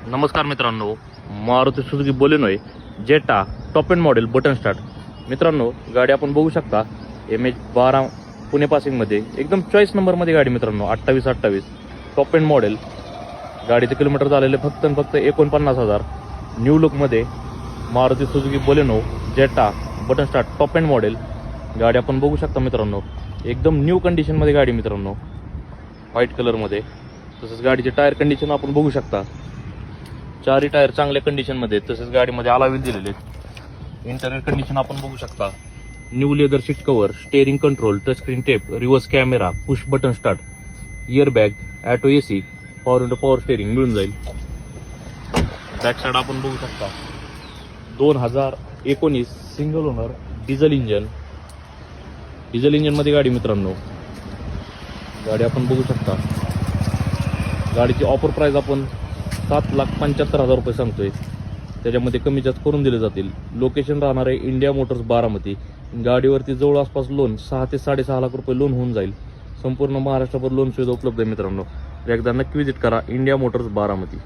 नमस्कार मित्रांनो, Maruti Suzuki Baleno आहे Zeta top end model button start. मित्रांनो, गाडी आपण बघू शकता MH12 पुणे पासिंगमध्ये एकदम चॉईस नंबरमध्ये गाडी मित्रांनो. 2828 टॉप एंड मॉडेल. गाडीचे किलोमीटर झालेले फक्त 49,000. न्यू लुकमध्ये Maruti Suzuki Baleno Zeta button start top end model गाडी आपण बघू शकता मित्रांनो. एकदम न्यू कंडिशनमध्ये गाडी मित्रांनो, व्हाईट कलरमध्ये. तसंच गाडीचे टायर कंडिशन आपण बघू शकता. चारही टायर चांगल्या कंडिशनमध्ये. तसेच गाडीमध्ये अलाय दिलेले. इंटरियर कंडिशन आपण बघू शकता. New leather seat cover, steering control, touch screen tape, reverse camera, push button start, airbag, auto AC, power window, power steering मिळून जाईल. बॅक साईड आपण बघू शकता. 2019 सिंगल ओनर डिझेल इंजनमध्ये गाडी मित्रांनो. गाडी आपण बघू शकता. गाडीची ऑफर प्राइस आपण 7,75,000 रुपये सांगतोय. त्याच्यामध्ये कमी जास्त करून दिले जातील. लोकेशन राहणार आहे इंडिया मोटर्स बारामती. गाडीवरती जवळ आसपास लोन 6 ते 6.5 लाख रुपये लोन होऊन जाईल. संपूर्ण महाराष्ट्रभर लोन सुविधा उपलब्ध आहे मित्रांनो. एकदा नक्की विजिट करा इंडिया मोटर्स बारामती.